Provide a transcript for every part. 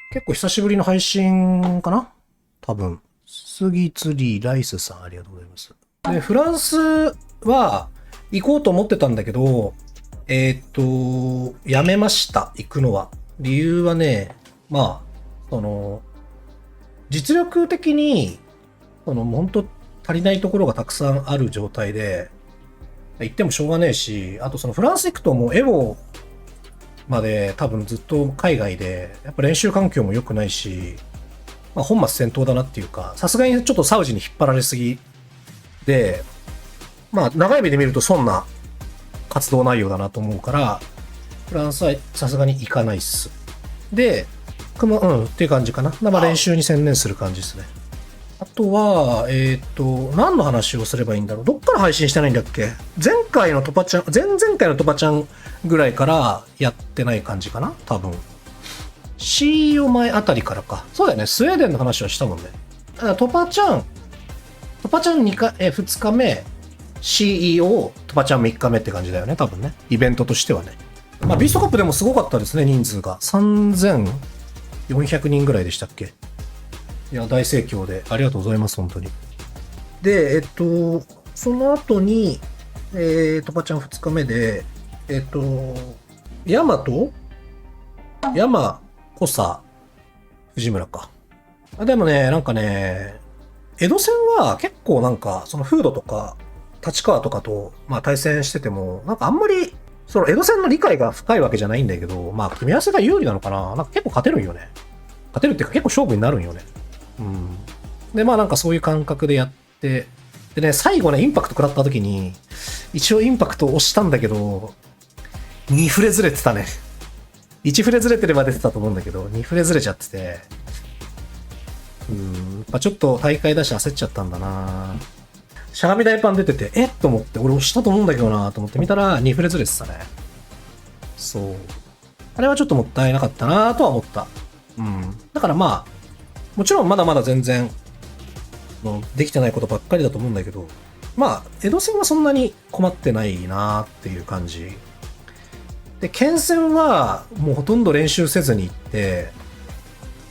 結構久しぶりの配信かな多分。杉ツリーライスさんありがとうございます。で、フランスは行こうと思ってたんだけど、やめました。行くのは。理由はね、まあ、実力的に、本当足りないところがたくさんある状態で、行ってもしょうがねえし、あとフランス行くともうエボまで多分ずっと海外で、やっぱ練習環境も良くないし、まあ、本末転倒だなっていうか、さすがにちょっとサウジに引っ張られすぎで、まあ長い目で見るとそんな活動内容だなと思うから、フランスはさすがに行かないっす。で、っていう感じかな。まあ練習に専念する感じですね。あとは、何の話をすればいいんだろう。どっから配信してないんだっけ。前々回のトパちゃんぐらいからやってない感じかな多分。CEO 前あたりからか。そうだよね。スウェーデンの話はしたもんね。トパちゃん2日、2日目、CEO、トパちゃん3日目って感じだよね。多分ね。イベントとしてはね。まあ、ビーストカップでもすごかったですね、人数が。3400人ぐらいでしたっけ。いや、大盛況で、ありがとうございます、本当に。で、その後に、トパちゃん2日目で、ヤマト山、コサ、藤村か。でもね、なんかね、江戸戦は結構なんか、そのフードとか、立川とかと、まあ対戦してても、なんかあんまり、その江戸戦の理解が深いわけじゃないんだけど、まあ組み合わせが有利なのかな。なんか結構勝てるんよね。勝てるっていうか結構勝負になるんよね。うん。で、まあなんかそういう感覚でやって、でね、最後ね、インパクト食らった時に、一応インパクト押したんだけど、2フレずれてたね。1フレずれてれば出てたと思うんだけど、2フレずれちゃってて、やっぱちょっと大会だし焦っちゃったんだな。しゃがみ大パン出てて、と思って、俺押したと思うんだけどなと思って見たら2フレずれてたね。そう。あれはちょっともったいなかったなとは思った。うん。だからまあ、もちろんまだまだ全然、できてないことばっかりだと思うんだけど、まあ、江戸戦はそんなに困ってないなっていう感じ。で、県戦はもうほとんど練習せずに行って、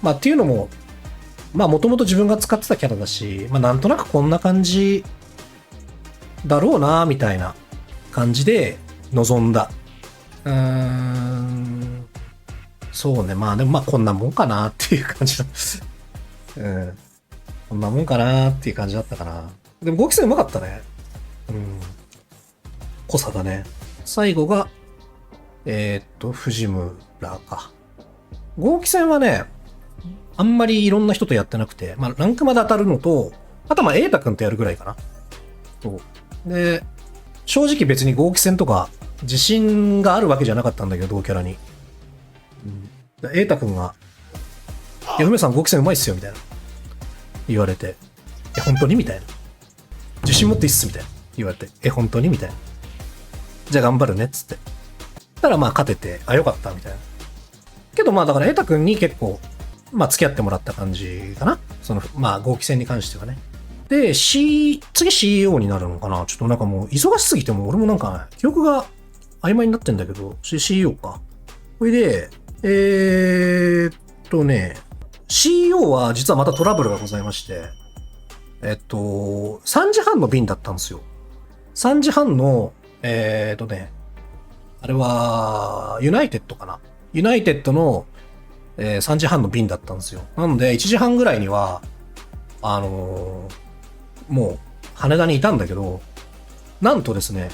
まあっていうのも、まあもともと自分が使ってたキャラだし、まあなんとなくこんな感じだろうなみたいな感じで臨んだ。そうね、まあでもまあこんなもんかなっていう感じだ。こんなもんかなっていう感じだったかな。でも5期戦うまかったね。濃さだね。最後が、藤村か。5期戦はね、あんまりいろんな人とやってなくて、まあ、ランクまで当たるのと、あとはまあ、瑛太くんとやるぐらいかな。そう。で、正直別に5期戦とか、自信があるわけじゃなかったんだけど、同キャラに。瑛太くんが、いや、梅さん5期戦うまいっすよ、みたいな。言われて、本当にみたいな。自信持っていいっす、みたいな。言われて、本当にみたいな。じゃあ頑張るね、っつって。たらまあ勝てて、よかった、みたいな。けどまあだから瑛太くんに結構、まあ付き合ってもらった感じかな。まあ合期戦に関してはね。で、次 CEO になるのかな。ちょっとなんかもう忙しすぎても俺もなんか、記憶が曖昧になってんだけど、CEO か。これで、CEO は実はまたトラブルがございまして、3時半の便だったんですよ。3時半の、あれは、ユナイテッドかな。ユナイテッドの、3時半の便だったんですよ。なので、1時半ぐらいには、もう、羽田にいたんだけど、なんとですね、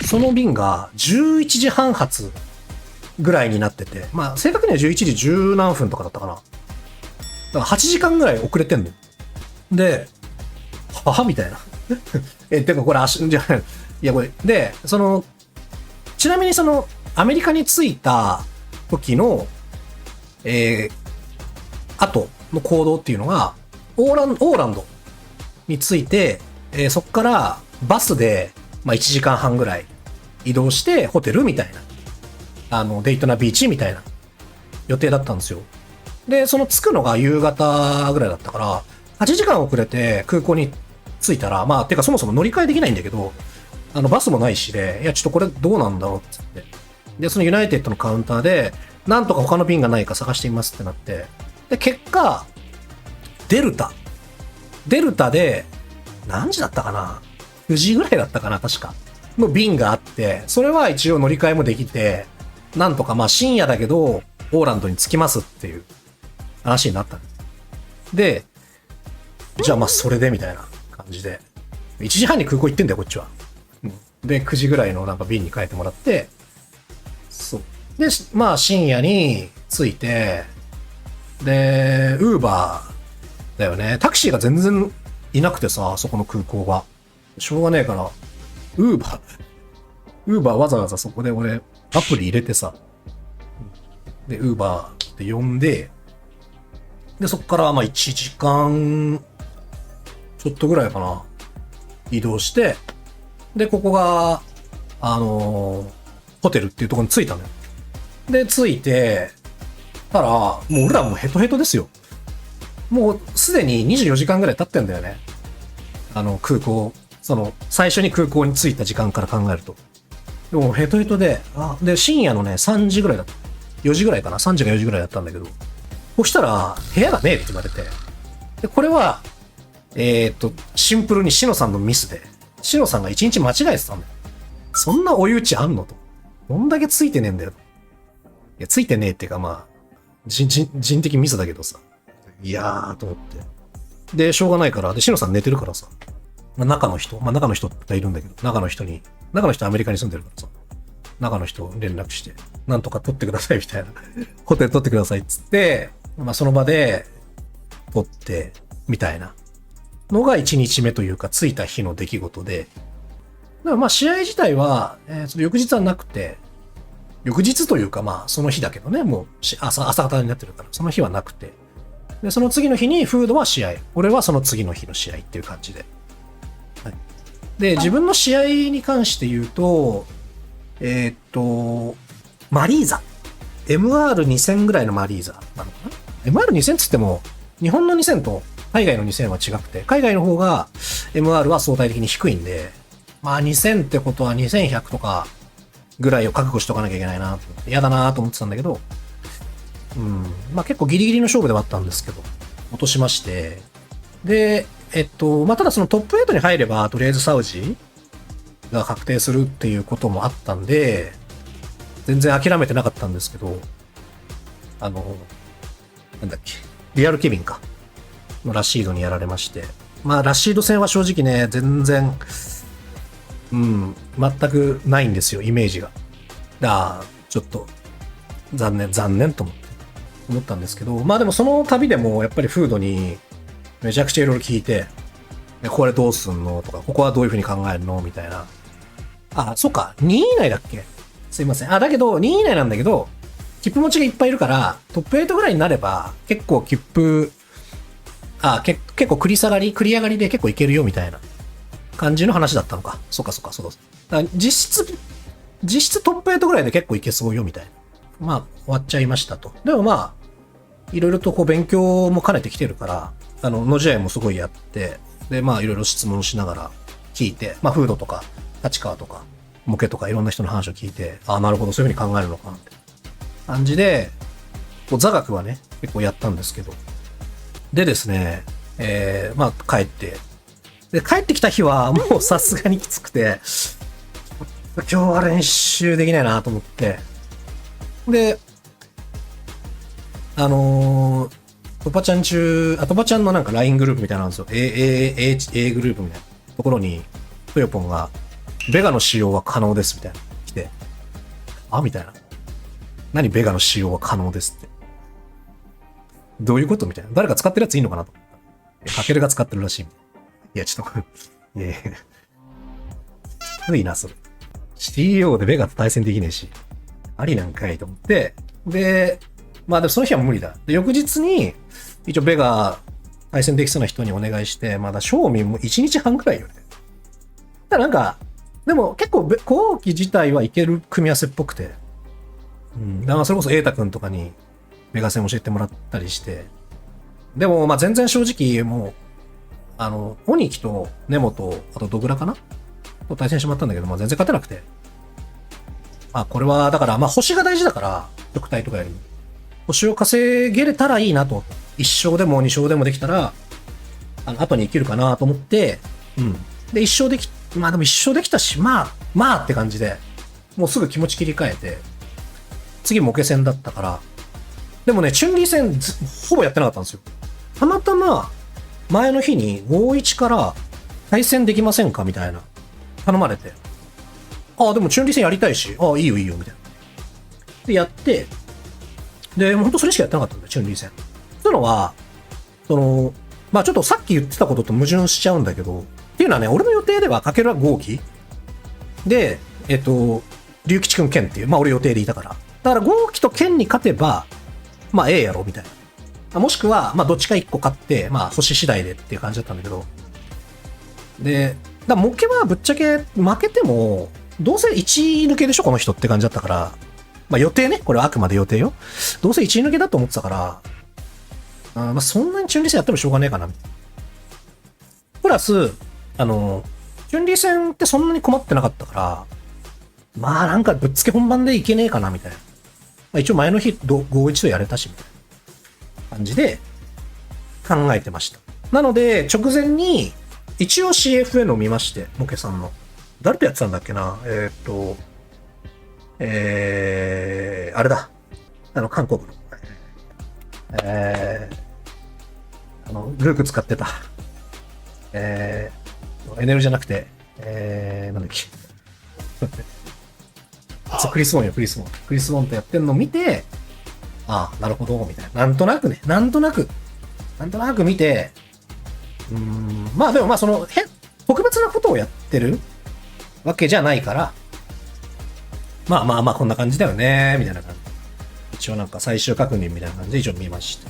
その便が11時半発ぐらいになってて、まあ、正確には11時10何分とかだったかな。だから8時間ぐらい遅れてんの。で、はみたいな。てかこれじゃいやこれ、で、ちなみにアメリカに着いた時の、後の行動っていうのが、オーランドに着いて、そこからバスで、まあ、1時間半ぐらい移動してホテルみたいな、デイトナビーチみたいな予定だったんですよ。で、着くのが夕方ぐらいだったから、8時間遅れて空港に着いたら、まあ、てかそもそも乗り換えできないんだけど、バスもないしで、いや、ちょっとこれどうなんだろうっつって。で、そのユナイテッドのカウンターで、なんとか他の便がないか探してみますってなって、で、結果、デルタで、何時だったかな ?9 時ぐらいだったかな確か。の便があって、それは一応乗り換えもできて、なんとかまあ深夜だけど、オーランドに着きますっていう話になったんです。で、じゃあまあそれでみたいな感じで、1時半に空港行ってんだよ、こっちは。で、9時ぐらいのなんか便に変えてもらって、そう。で、まあ深夜に着いて、で、ウーバーだよね。タクシーが全然いなくてさ、そこの空港が。しょうがねえから、ウーバーわざわざそこで俺、アプリ入れてさ、で、ウーバーって呼んで、で、そっからまあ1時間ちょっとぐらいかな、移動して、で、ここが、ホテルっていうところに着いたのよ。で、着いて、たら、もう俺らもうヘトヘトですよ。もうすでに24時間ぐらい経ってんだよね。空港、最初に空港に着いた時間から考えると。でもヘトヘトで、で、深夜のね、3時ぐらいだった。4時ぐらいかな ?3 時か4時ぐらいだったんだけど。そしたら、部屋がねえって言われて。で、これは、シンプルにシノさんのミスで、シノさんが1日間違えてたんだよ。そんな追い打ちあんのと。どんだけついてねえんだよ。いや、ついてねえっていうかまあ、人的ミスだけどさ。いやーと思って。で、しょうがないから、で、シノさん寝てるからさ。中の人がいるんだけど、中の人アメリカに住んでるからさ。中の人連絡して、なんとか取ってくださいみたいな。ホテル取ってくださいっつって、まあその場で取って、みたいなのが1日目というか、着いた日の出来事で、だからまあ試合自体は、翌日はなくて、翌日というかまあその日だけどね、もう朝方になってるから、その日はなくて。で、その次の日にフードは試合。俺はその次の日の試合っていう感じで。はい、で、自分の試合に関して言うと、マリーザ。MR2000 ぐらいのマリーザなのかな ?MR2000 つっても、日本の2000と海外の2000は違くて、海外の方が MR は相対的に低いんで、まあ2000ってことは2100とかぐらいを覚悟しとかなきゃいけないなと。嫌だなと思ってたんだけど、まあ結構ギリギリの勝負ではあったんですけど、落としまして、で、まあただそのトップ8に入れば、とりあえずサウジが確定するっていうこともあったんで、全然諦めてなかったんですけど、なんだっけ、リアルケビンか。のラシードにやられまして。まあラシード戦は正直ね、全然、全くないんですよ、イメージが。ちょっと、残念と思ったんですけど、まあでもその旅でもやっぱりフードにめちゃくちゃいろいろ聞いて、これどうすんのとか、ここはどういうふうに考えるのみたいな。そうか、2位以内だっけすいません。だけど、2位以内なんだけど、切符持ちがいっぱいいるから、トップ8ぐらいになれば、結構切符、結構繰り上がりで結構いけるよみたいな感じの話だったのか。そうか。実質トップ8ぐらいで結構いけそうよみたいな。まあ、終わっちゃいましたと。でもまあ、いろいろとこう勉強も兼ねてきてるから、の試合もすごいやって、で、まあいろいろ質問しながら聞いて、まあフードとか、立川とか、モケとかいろんな人の話を聞いて、なるほど、そういう風に考えるのかなって感じで、座学はね、結構やったんですけど。でですね、まあ帰って、で、帰ってきた日はもうさすがにきつくて、今日は練習できないなと思って、で、トパちゃんのなんか LINE グループみたいなのなんですよ。A グループみたいなところに、トヨポンが、ベガの使用は可能ですみたいな。来て、みたいな。何ベガの使用は可能ですって。どういうことみたいな。誰か使ってるやついいのかなと。かけるが使ってるらしい。いや、ちょっと、いやいいな、それ。CEO でベガと対戦できねえし、ありなんかいと思って、で、まあでもその日は無理だ。で、翌日に、一応ベガ対戦できそうな人にお願いして、まだ賞味も1日半くらいよね。だからなんか、でも結構後期自体はいける組み合わせっぽくて、だからそれこそ瑛太くんとかにベガ戦教えてもらったりして、でもまあ全然正直もう、オニキとネモと、あとドグラかなと対戦してもらったんだけど、まあ全然勝てなくて。あ、これは、だから、まあ、星が大事だから、特待とかよりも。星を稼げれたらいいなと。1勝でも2勝でもできたら、後に生きるかなと思って、うん。で、まあでも1勝できたし、まあって感じで、もうすぐ気持ち切り替えて、次モケ戦だったから、でもね、チュンリー戦ほぼやってなかったんですよ。たまたま、前の日に51から対戦できませんかみたいな。頼まれて。ああ、でもチュンリー戦やりたいし、ああ、いいよいいよ、みたいな。で、やって、で、ほんとそれしかやってなかったんだよ、チュンリー戦。そういうのは、まあちょっとさっき言ってたことと矛盾しちゃうんだけど、っていうのはね、俺の予定ではかけるは豪輝で、龍吉くん剣っていう、まあ俺予定でいたから。だから豪輝と剣に勝てば、まあええやろ、みたいな。もしくは、まあどっちか1個勝って、まあ星次第でっていう感じだったんだけど。で、モケはぶっちゃけ負けても、どうせ1位抜けでしょ、この人って感じだったから。まあ予定ね、これはあくまで予定よ。どうせ1位抜けだと思ってたから、まあそんなにチュンリー戦やってもしょうがねえかな。プラス、チュンリー戦ってそんなに困ってなかったから、まあなんかぶっつけ本番でいけねえかな、みたいな。まあ一応前の日、5-1とやれたし、みたいな感じで考えてました。なので、直前に、一応 CFN を見まして、モケさんの。誰とやってたんだっけなあれだ。韓国の。ルーク使ってた。エネルじゃなくて、なんだっけ。クリスモンよ、クリスモン。クリスモンとやってんのを見て、ああ、なるほど、みたいな。なんとなく見て、まあでもまあ特別なことをやってるわけじゃないから、まあこんな感じだよね、みたいな感じ。一応なんか最終確認みたいな感じで一応見ました。